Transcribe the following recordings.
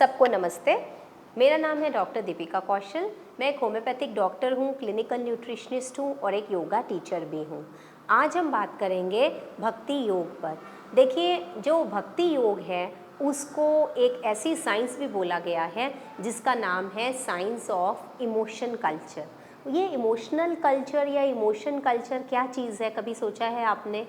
सबको नमस्ते। मेरा नाम है डॉक्टर दीपिका कौशल। मैं एक होम्योपैथिक डॉक्टर हूँ, क्लिनिकल न्यूट्रिशनिस्ट हूँ और एक योगा टीचर भी हूँ। आज हम बात करेंगे भक्ति योग पर। देखिए, जो भक्ति योग है उसको एक ऐसी साइंस भी बोला गया है जिसका नाम है साइंस ऑफ इमोशन कल्चर। ये इमोशनल कल्चर या इमोशन कल्चर क्या चीज़ है, कभी सोचा है आपने?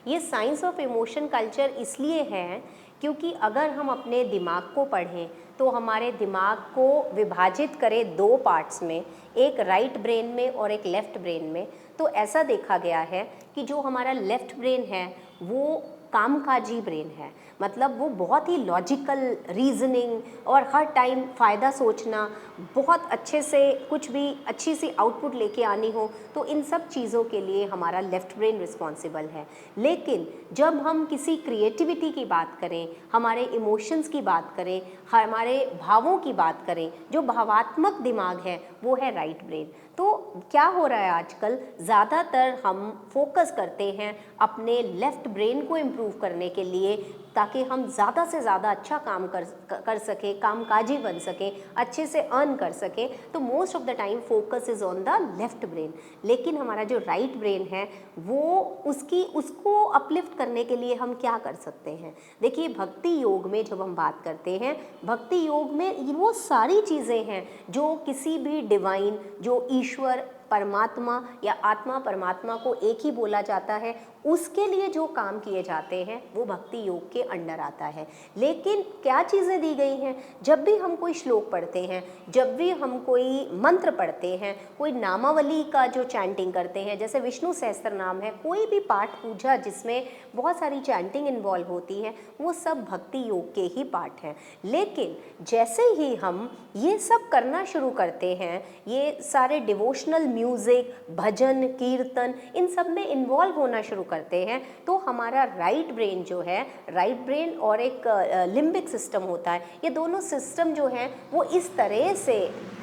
ये साइंस ऑफ इमोशन कल्चर इसलिए है क्योंकि अगर हम अपने दिमाग को पढ़ें तो हमारे दिमाग को विभाजित करें दो पार्ट्स में, एक राइट ब्रेन में और एक लेफ़्ट ब्रेन में, तो ऐसा देखा गया है कि जो हमारा लेफ़्ट ब्रेन है वो कामकाजी ब्रेन है। मतलब वो बहुत ही लॉजिकल रीजनिंग और हर टाइम फ़ायदा सोचना, बहुत अच्छे से कुछ भी अच्छी सी आउटपुट लेके आनी हो तो इन सब चीज़ों के लिए हमारा लेफ़्ट ब्रेन रिस्पॉन्सिबल है। लेकिन जब हम किसी क्रिएटिविटी की बात करें, हमारे इमोशंस की बात करें, हमारे भावों की बात करें, जो भावात्मक दिमाग है वो है राइट ब्रेन। तो क्या हो रहा है आजकल, ज़्यादातर हम फोकस करते हैं अपने लेफ़्ट ब्रेन को इम्प्रूव करने के लिए ताकि हम ज़्यादा से ज़्यादा अच्छा काम कर सकें, कामकाजी बन सकें, अच्छे से अर्न कर सकें। तो most of the time focus is on the left brain. लेकिन हमारा जो राइट ब्रेन है वो उसको अपलिफ्ट करने के लिए हम क्या कर सकते हैं? देखिए, भक्ति योग में जब हम बात करते हैं, भक्ति योग में वो सारी चीज़ें हैं जो किसी भी डिवाइन, जो ईश्वर परमात्मा या आत्मा परमात्मा को एक ही बोला जाता है, उसके लिए जो काम किए जाते हैं वो भक्ति योग के अंडर आता है। लेकिन क्या चीज़ें दी गई हैं? जब भी हम कोई श्लोक पढ़ते हैं, जब भी हम कोई मंत्र पढ़ते हैं, कोई नामावली का जो चैंटिंग करते हैं, जैसे विष्णु सहस्त्र नाम है, कोई भी पाठ पूजा जिसमें बहुत सारी चैंटिंग इन्वॉल्व होती है, वो सब भक्ति योग के ही पाठ हैं। लेकिन जैसे ही हम ये सब करना शुरू करते हैं, ये सारे डिवोशनल म्यूज़िक, भजन, कीर्तन, इन सब में इन्वॉल्व होना शुरू करते हैं, तो हमारा राइट ब्रेन जो है, राइट ब्रेन और एक लिम्बिक सिस्टम होता है, ये दोनों सिस्टम जो हैं वो इस तरह से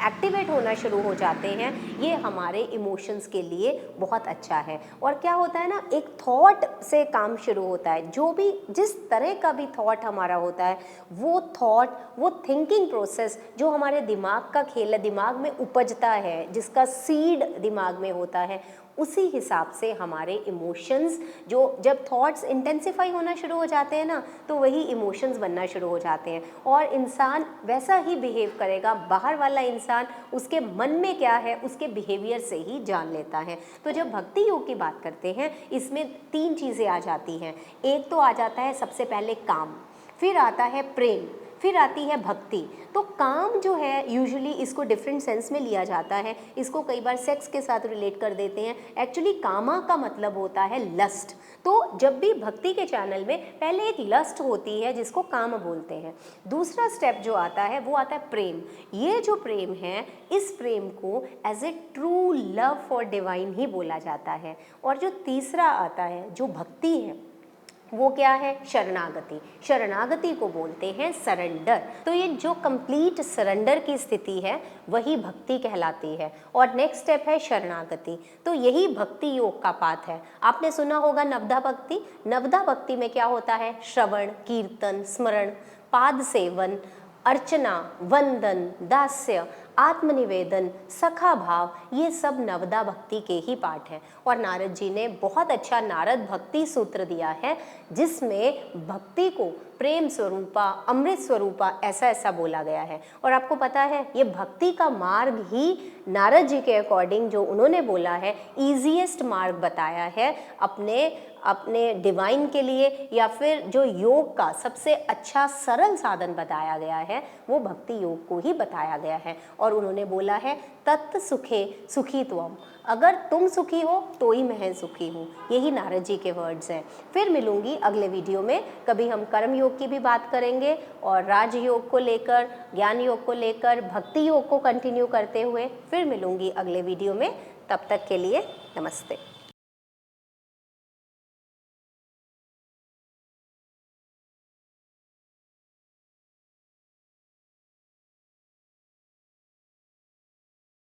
एक्टिवेट होना शुरू हो जाते हैं। ये हमारे इमोशंस के लिए बहुत अच्छा है। और क्या होता है ना, एक थॉट से काम शुरू होता है। जो भी जिस तरह का भी थॉट हमारा होता है, वो थॉट, वो थिंकिंग प्रोसेस जो हमारे दिमाग का खेल है, दिमाग में उपजता है, जिसका सीड दिमाग में होता है, उसी हिसाब से हमारे इमोशंस, जो जब थॉट्स इंटेंसिफाई होना शुरू हो जाते हैं ना, तो वही इमोशंस बनना शुरू हो जाते हैं और इंसान वैसा ही बिहेव करेगा। बाहर वाला इंसान उसके मन में क्या है उसके बिहेवियर से ही जान लेता है। तो जब भक्ति योग की बात करते हैं, इसमें तीन चीज़ें आ जाती हैं। एक तो आ जाता है सबसे पहले काम, फिर आता है प्रेम, फिर आती है भक्ति। तो काम जो है यूजुअली इसको डिफरेंट सेंस में लिया जाता है, इसको कई बार सेक्स के साथ रिलेट कर देते हैं। एक्चुअली कामा का मतलब होता है लस्ट। तो जब भी भक्ति के चैनल में पहले एक लस्ट होती है जिसको काम बोलते हैं। दूसरा स्टेप जो आता है वो आता है प्रेम। ये जो प्रेम है, इस प्रेम को as a true love for divine ही बोला जाता है। और जो तीसरा आता है, जो भक्ति है, वो क्या है? शरणागति। शरणागति को बोलते हैं सरेंडर। तो ये जो कंप्लीट सरेंडर की स्थिति है वही भक्ति कहलाती है। और नेक्स्ट स्टेप है शरणागति। तो यही भक्ति योग का पाथ है। आपने सुना होगा नवधा भक्ति। नवधा भक्ति में क्या होता है? श्रवण, कीर्तन, स्मरण, पाद सेवन, अर्चना, वंदन, दास्य, आत्मनिवेदन, सखा भाव, ये सब नवदा भक्ति के ही पाठ हैं। और नारद जी ने बहुत अच्छा नारद भक्ति सूत्र दिया है जिसमें भक्ति को प्रेम स्वरूपा, अमृत स्वरूपा, ऐसा ऐसा बोला गया है। और आपको पता है ये भक्ति का मार्ग ही नारद जी के अकॉर्डिंग जो उन्होंने बोला है, ईजीएस्ट मार्ग बताया है अपने डिवाइन के लिए, या फिर जो योग का सबसे अच्छा सरल साधन बताया गया है वो भक्ति योग को ही बताया गया है। और उन्होंने बोला है तत् सुखे सुखी त्वम, अगर तुम सुखी हो तो ही मैं सुखी हूँ। यही नारद जी के वर्ड्स हैं। फिर मिलूंगी अगले वीडियो में, कभी हम कर्म योग की भी बात करेंगे और राजयोग को लेकर, ज्ञान योग को लेकर, भक्ति योग को कंटिन्यू करते हुए फिर मिलूंगी अगले वीडियो में। तब तक के लिए नमस्ते।